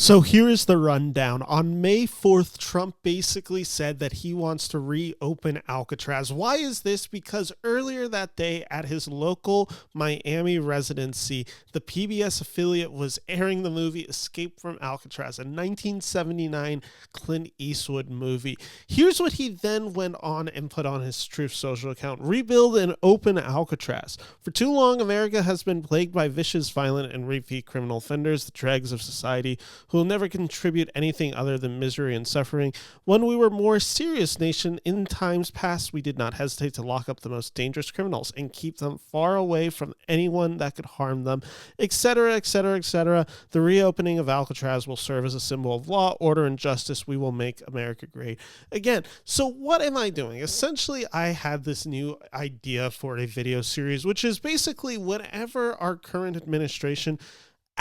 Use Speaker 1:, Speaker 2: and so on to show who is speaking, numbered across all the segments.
Speaker 1: So here is the rundown. On May 4th, Trump basically said that he wants to reopen Alcatraz. Why is this? Because earlier that day at his local Miami residency, the PBS affiliate was airing the movie Escape from Alcatraz, a 1979 Clint Eastwood movie. Here's what he then went on and put on his Truth Social account. Rebuild and open Alcatraz. For too long, America has been plagued by vicious, violent, and repeat criminal offenders, the dregs of society, who will never contribute anything other than misery and suffering. When we were a more serious nation in times past, we did not hesitate to lock up the most dangerous criminals and keep them far away from anyone that could harm them, etc., etc., etc. The reopening of Alcatraz will serve as a symbol of law, order, and justice. We will make America great again. So what am I doing? Essentially, I had this new idea for a video series, which is basically whenever our current administration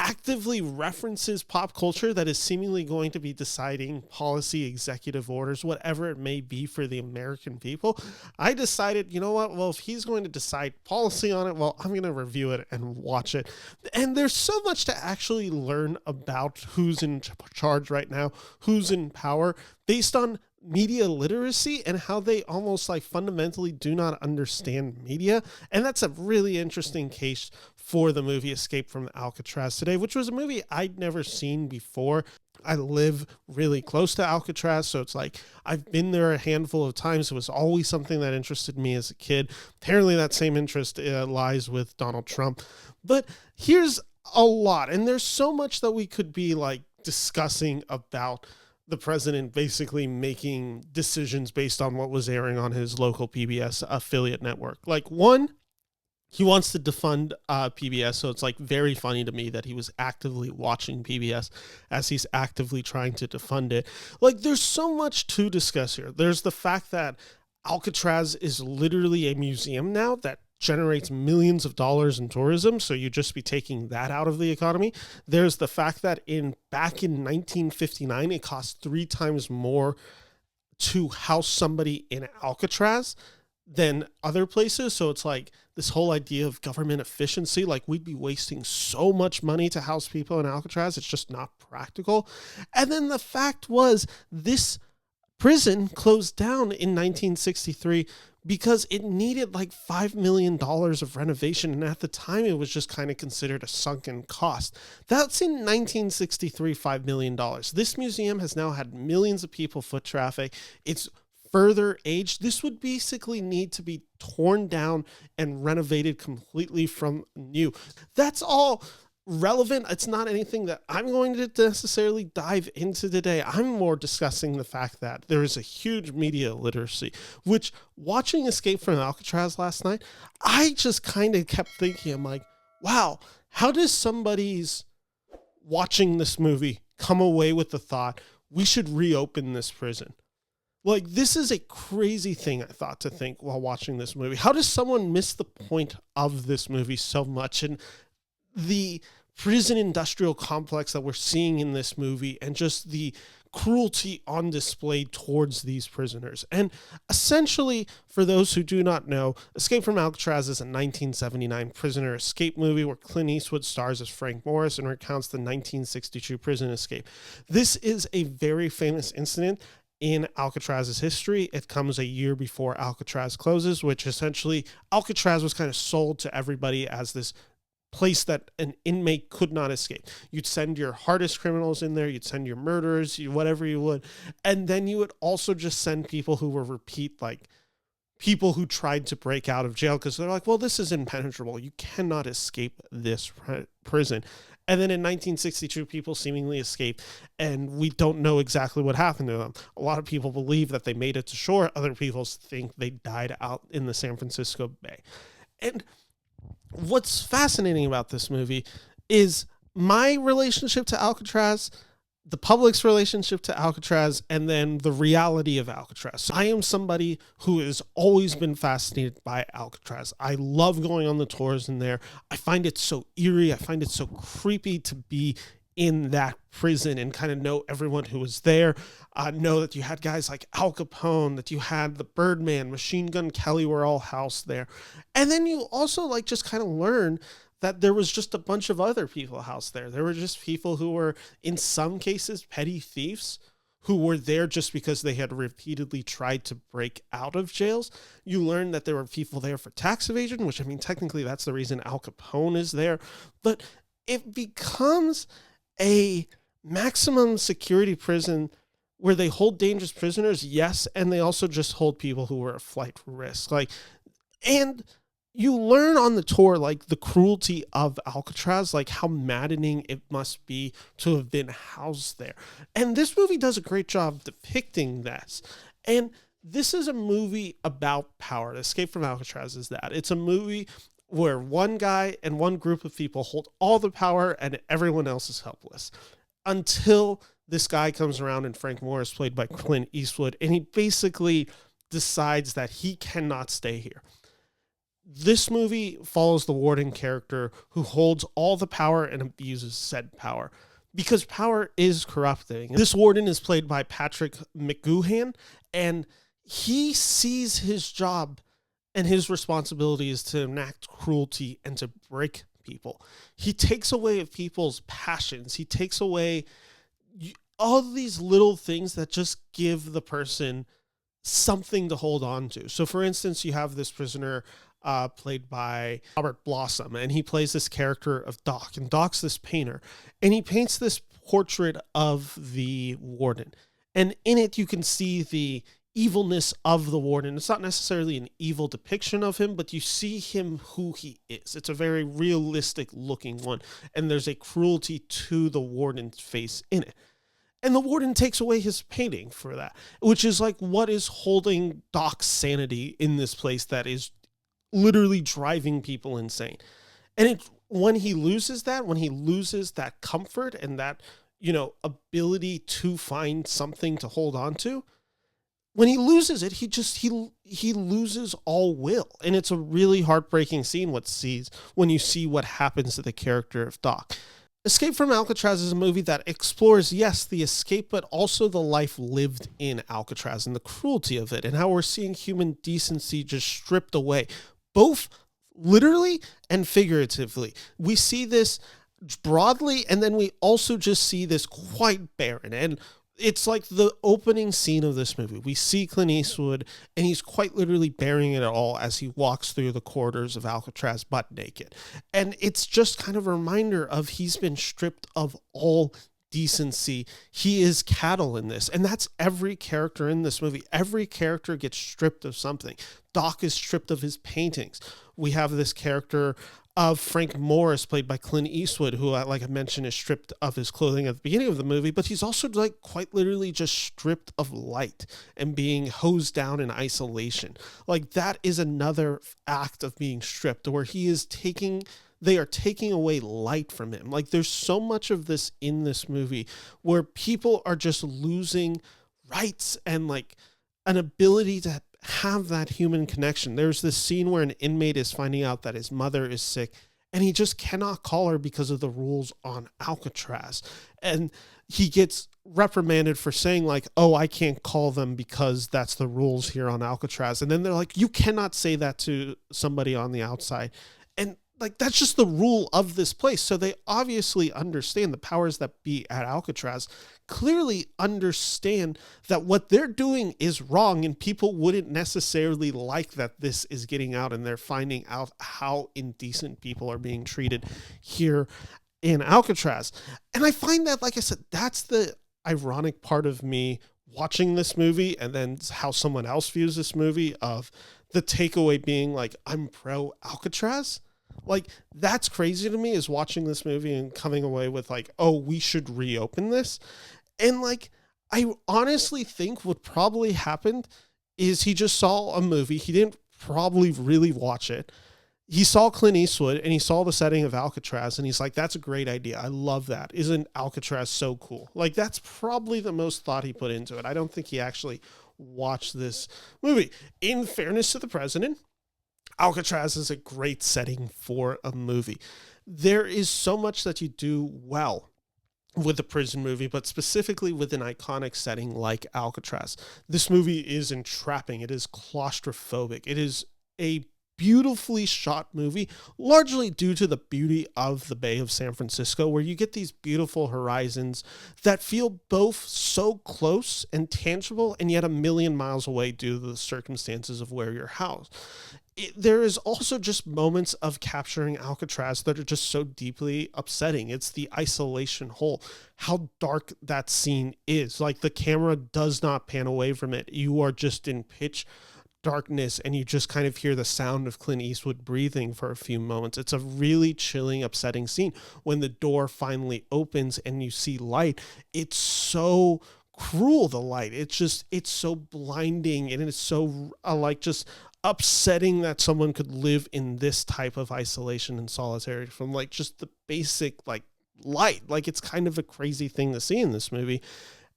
Speaker 1: actively references pop culture that is seemingly going to be deciding policy, executive orders, whatever it may be for the American people, I decided, you know what? Well, if he's going to decide policy on it, well, I'm going to review it and watch it. And there's so much to actually learn about who's in charge right now, who's in power, based on media literacy and how they almost like fundamentally do not understand media. And that's a really interesting case for the movie Escape from Alcatraz today, which was a movie I'd never seen before. I live really close to Alcatraz, so it's like I've been there a handful of times. It was always something that interested me as a kid. Apparently that same interest lies with Donald Trump. But here's a lot, and there's so much that we could be like discussing about the president basically making decisions based on what was airing on his local PBS affiliate network. Like, one, he wants to defund PBS, so it's like very funny to me that he was actively watching PBS as he's actively trying to defund it. Like, there's so much to discuss here. There's the fact that Alcatraz is literally a museum now that generates millions of dollars in tourism, so you'd just be taking that out of the economy. There's the fact that back in 1959, it cost 3 times more to house somebody in Alcatraz than other places. So it's like this whole idea of government efficiency, like we'd be wasting so much money to house people in Alcatraz. It's just not practical. And then the fact was, this prison closed down in 1963 because it needed like $5 million of renovation. And at the time, it was just kind of considered a sunken cost. That's in 1963, $5 million. This museum has now had millions of people foot traffic. It's further aged. This would basically need to be torn down and renovated completely from new. That's all relevant. It's not anything that I'm going to necessarily dive into today. I'm more discussing the fact that there is a huge media literacy, which watching Escape from Alcatraz last night, I just kind of kept thinking, I'm like, wow, how does somebody's watching this movie come away with the thought, we should reopen this prison? Like, this is a crazy thing, I thought, to think while watching this movie. How does someone miss the point of this movie so much? And the prison industrial complex that we're seeing in this movie, and just the cruelty on display towards these prisoners. And essentially, for those who do not know, Escape from Alcatraz is a 1979 prisoner escape movie where Clint Eastwood stars as Frank Morris and recounts the 1962 prison escape. This is a very famous incident in Alcatraz's history. It comes a year before Alcatraz closes, which essentially Alcatraz was kind of sold to everybody as this place that an inmate could not escape. You'd send your hardest criminals in there, you'd send your murderers, whatever you would, and then you would also just send people who were people who tried to break out of jail, because they're like, well, this is impenetrable. You cannot escape this prison. And then in 1962, people seemingly escaped, and we don't know exactly what happened to them. A lot of people believe that they made it to shore. Other people think they died out in the San Francisco Bay. And what's fascinating about this movie is my relationship to Alcatraz, the public's relationship to Alcatraz, and then the reality of Alcatraz. So I am somebody who has always been fascinated by Alcatraz. I love going on the tours in there. I find it so eerie. I find it so creepy to be in that prison and kind of know everyone who was there. Know that you had guys like Al Capone, that you had the Birdman, Machine Gun Kelly were all housed there. And then you also like just kind of learn that there was just a bunch of other people housed there. There were just people who were, in some cases, petty thieves who were there just because they had repeatedly tried to break out of jails. You learn that there were people there for tax evasion, which, I mean, technically that's the reason Al Capone is there. But it becomes a maximum security prison where they hold dangerous prisoners, yes, and they also just hold people who were a flight risk. Like, and you learn on the tour, like, the cruelty of Alcatraz, like how maddening it must be to have been housed there. And this movie does a great job depicting this. And this is a movie about power. Escape from Alcatraz is that. It's a movie where one guy and one group of people hold all the power and everyone else is helpless. Until this guy comes around, and Frank Morris, played by Clint Eastwood, and he basically decides that he cannot stay here. This movie follows the warden character who holds all the power and abuses said power because power is corrupting. This warden is played by Patrick McGoohan, and he sees his job and his responsibility is to enact cruelty and to break people. He takes away people's passions. He takes away all these little things that just give the person something to hold on to. So, for instance, you have this prisoner played by Robert Blossom, and he plays this character of Doc, and Doc's this painter, and he paints this portrait of the warden, and in it you can see the evilness of the warden. It's not necessarily an evil depiction of him, but you see him who he is. It's a very realistic looking one, and there's a cruelty to the warden's face in it. And the warden takes away his painting for that, which is like what is holding Doc's sanity in this place that is literally driving people insane. And when he loses that comfort and that, ability to find something to hold on to, when he loses it, he loses all will. And it's a really heartbreaking scene when you see what happens to the character of Doc. Escape from Alcatraz is a movie that explores, yes, the escape, but also the life lived in Alcatraz and the cruelty of it and how we're seeing human decency just stripped away, both literally and figuratively. We see this broadly, and then we also just see this quite barren. And it's like the opening scene of this movie. We see Clint Eastwood, and he's quite literally bearing it all as he walks through the corridors of Alcatraz butt naked. And it's just kind of a reminder of he's been stripped of all decency. He is cattle in this, and that's every character in this movie. Every character gets stripped of something. Doc is stripped of his paintings. We have this character of Frank Morris, played by Clint Eastwood, who, like I mentioned, is stripped of his clothing at the beginning of the movie, but he's also like quite literally just stripped of light and being hosed down in isolation. Like that is another act of being stripped, where they are taking away light from him. Like there's so much of this in this movie where people are just losing rights and like an ability to have that human connection. There's this scene where an inmate is finding out that his mother is sick and he just cannot call her because of the rules on Alcatraz. And he gets reprimanded for saying like, oh, I can't call them because that's the rules here on Alcatraz. And then they're like, you cannot say that to somebody on the outside. And like, that's just the rule of this place. So they obviously understand, the powers that be at Alcatraz clearly understand that what they're doing is wrong, and people wouldn't necessarily like that this is getting out, and they're finding out how indecent people are being treated here in Alcatraz. And I find that, like I said, that's the ironic part of me watching this movie, and then how someone else views this movie, of the takeaway being like, I'm pro Alcatraz. Like, that's crazy to me, is watching this movie and coming away with like, oh, we should reopen this. And like, I honestly think what probably happened is he just saw a movie. He didn't probably really watch it. He saw Clint Eastwood and he saw the setting of Alcatraz and he's like, that's a great idea. I love that. Isn't Alcatraz so cool? Like, that's probably the most thought he put into it. I don't think he actually watched this movie. In fairness to the president, Alcatraz is a great setting for a movie. There is so much that you do well with a prison movie, but specifically with an iconic setting like Alcatraz. This movie is entrapping. It is claustrophobic. It is a beautifully shot movie, largely due to the beauty of the Bay of San Francisco, where you get these beautiful horizons that feel both so close and tangible and yet a million miles away due to the circumstances of where you're housed. There is also just moments of capturing Alcatraz that are just so deeply upsetting. It's the isolation hole, how dark that scene is. Like, the camera does not pan away from it. You are just in pitch darkness and you just kind of hear the sound of Clint Eastwood breathing for a few moments. It's a really chilling, upsetting scene. When the door finally opens and you see light, it's so cruel, the light. It's so blinding, and it's so just upsetting that someone could live in this type of isolation and solidarity from like just the basic like light. Like, it's kind of a crazy thing to see in this movie.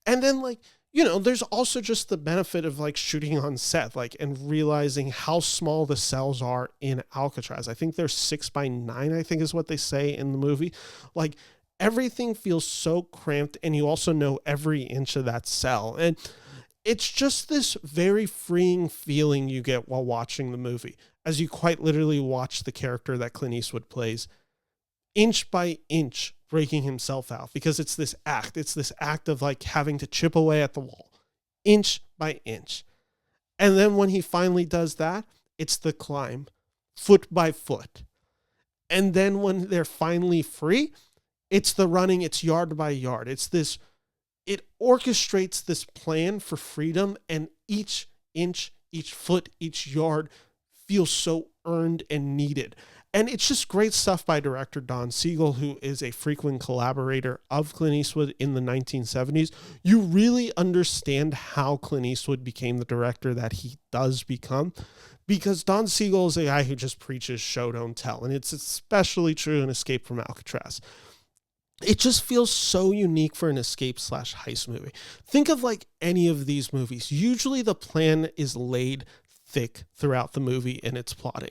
Speaker 1: And then, like, there's also just the benefit of like shooting on set, like, and realizing how small the cells are in Alcatraz. I think they're 6x9, I think is what they say in the movie. Like, everything feels so cramped, and you also know every inch of that cell. And it's just this very freeing feeling you get while watching the movie, as you quite literally watch the character that Clint Eastwood plays inch by inch breaking himself out, because it's this act of like having to chip away at the wall inch by inch. And then when he finally does that, it's the climb foot by foot. And then when they're finally free, it's the running, it's yard by yard. It orchestrates this plan for freedom, and each inch, each foot, each yard feels so earned and needed. And it's just great stuff by director Don Siegel, who is a frequent collaborator of Clint Eastwood in the 1970s. You really understand how Clint Eastwood became the director that he does become, because Don Siegel is a guy who just preaches show, don't tell. And it's especially true in Escape from Alcatraz. It just feels so unique for an escape / heist movie. Think of like any of these movies. Usually the plan is laid thick throughout the movie in its plotting.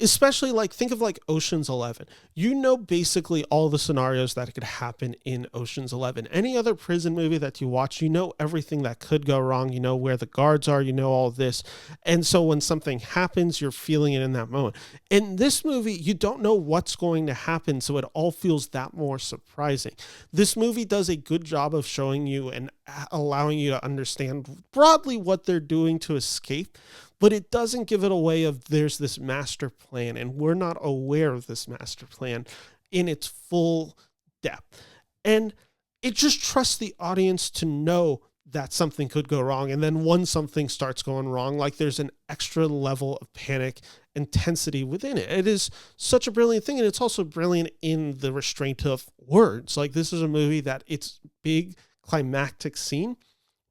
Speaker 1: Especially like, think of like Ocean's 11. You know basically all the scenarios that could happen in Ocean's 11. Any other prison movie that you watch, you know everything that could go wrong. You know where the guards are, you know all this. And so when something happens, you're feeling it in that moment. In this movie, you don't know what's going to happen, so it all feels that more surprising. This movie does a good job of showing you and allowing you to understand broadly what they're doing to escape, but it doesn't give it away of there's this master plan, and we're not aware of this master plan in its full depth. And it just trusts the audience to know that something could go wrong. And then once something starts going wrong, like, there's an extra level of panic intensity within it. It is such a brilliant thing. And it's also brilliant in the restraint of words. Like, this is a movie that its big climactic scene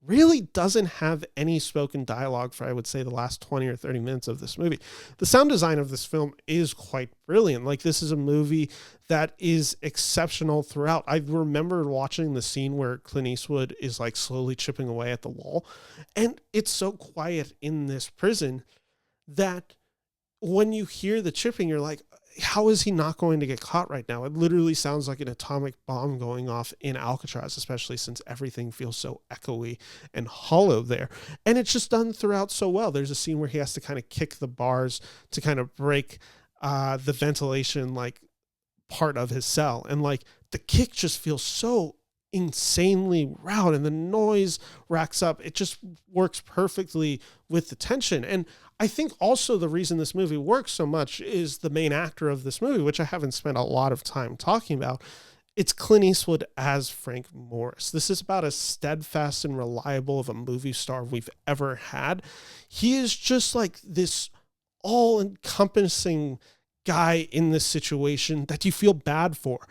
Speaker 1: really doesn't have any spoken dialogue for, I would say, the last 20 or 30 minutes of this movie. The sound design of this film is quite brilliant. Like, this is a movie that is exceptional throughout. I remember watching the scene where Clint Eastwood is like slowly chipping away at the wall, and it's so quiet in this prison that when you hear the chipping, you're like, how is he not going to get caught right now? It literally sounds like an atomic bomb going off in Alcatraz, especially since everything feels so echoey and hollow there. And it's just done throughout so well. There's a scene where he has to kind of kick the bars to kind of break the ventilation, like, part of his cell. And like, the kick just feels so insanely loud, and the noise racks up. It just works perfectly with the tension. And I think also the reason this movie works so much is the main actor of this movie, which I haven't spent a lot of time talking about. It's Clint Eastwood as Frank Morris. This is about as steadfast and reliable of a movie star we've ever had. He is just like this all-encompassing guy in this situation that you feel bad for.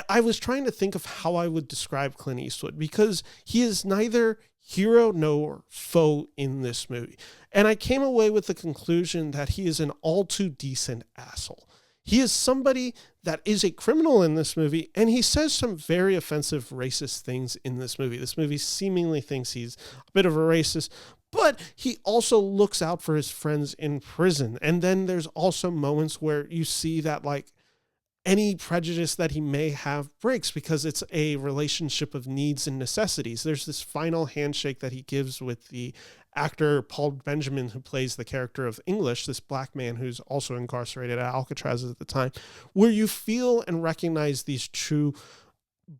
Speaker 1: I was trying to think of how I would describe Clint Eastwood, because he is neither hero nor foe in this movie. And I came away with the conclusion that he is an all too decent asshole. He is somebody that is a criminal in this movie, and he says some very offensive racist things in this movie. This movie seemingly thinks he's a bit of a racist, but he also looks out for his friends in prison. And then there's also moments where you see that, like, any prejudice that he may have breaks, because it's a relationship of needs and necessities. There's this final handshake that he gives with the actor Paul Benjamin, who plays the character of English, this black man who's also incarcerated at Alcatraz at the time, where you feel and recognize these true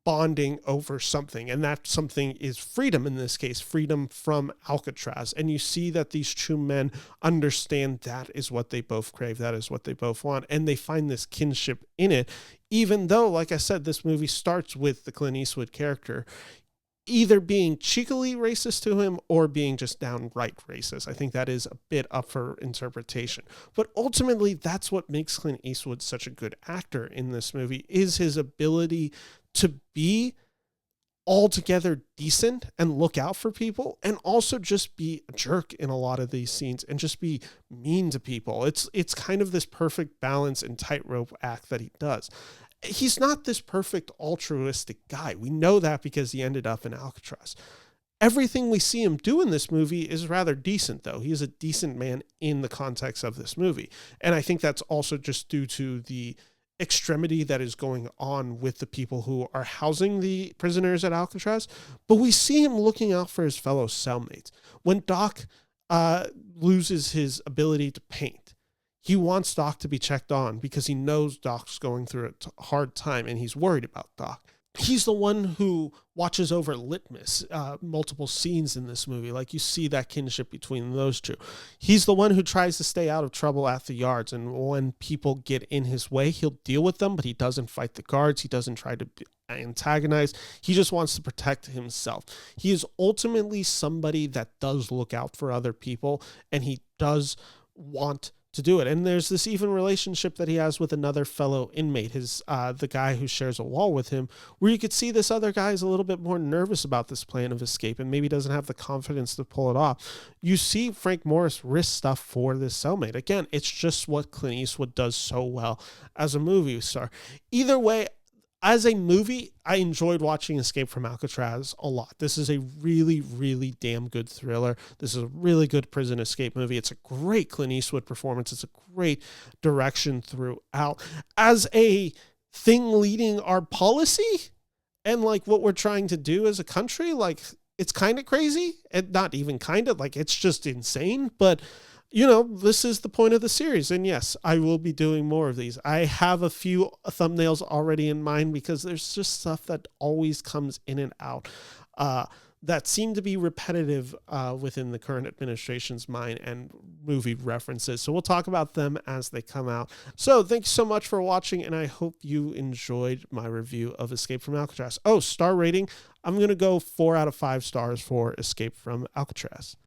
Speaker 1: bonding over something, and that something is freedom. In this case, freedom from Alcatraz. And you see that these two men understand that is what they both crave, that is what they both want, and they find this kinship in it, even though, like I said, this movie starts with the Clint Eastwood character either being cheekily racist to him or being just downright racist. I think that is a bit up for interpretation. But ultimately, that's what makes Clint Eastwood such a good actor in this movie, is his ability to be altogether decent and look out for people, and also just be a jerk in a lot of these scenes and just be mean to people. It's kind of this perfect balance and tightrope act that he does. He's not this perfect altruistic guy. We know that because he ended up in Alcatraz. Everything we see him do in this movie is rather decent, though. He is a decent man in the context of this movie. And I think that's also just due to the extremity that is going on with the people who are housing the prisoners at Alcatraz. But we see him looking out for his fellow cellmates. When Doc loses his ability to paint, he wants Doc to be checked on because he knows Doc's going through a hard time and he's worried about Doc. He's the one who watches over Litmus, multiple scenes in this movie. Like, you see that kinship between those two. He's the one who tries to stay out of trouble at the yards. And when people get in his way, he'll deal with them, but he doesn't fight the guards. He doesn't try to antagonize. He just wants to protect himself. He is ultimately somebody that does look out for other people, and he does want to do it. And there's this even relationship that he has with another fellow inmate, the guy who shares a wall with him, where you could see this other guy is a little bit more nervous about this plan of escape and maybe doesn't have the confidence to pull it off. You see Frank Morris risk stuff for this cellmate. Again, it's just what Clint Eastwood does so well as a movie star. Either way, as a movie, I enjoyed watching Escape from Alcatraz a lot. This is a really, really damn good thriller. This is a really good prison escape movie. It's a great Clint Eastwood performance. It's a great direction throughout. As a thing leading our policy and like what we're trying to do as a country, like, it's kind of crazy, and not even kind of, like, it's just insane. But you know, this is the point of the series. And yes, I will be doing more of these. I have a few thumbnails already in mind because there's just stuff that always comes in and out that seem to be repetitive within the current administration's mind and movie references. So we'll talk about them as they come out. So thank you so much for watching, and I hope you enjoyed my review of Escape from Alcatraz. Oh, star rating. I'm going to go 4 out of 5 stars for Escape from Alcatraz.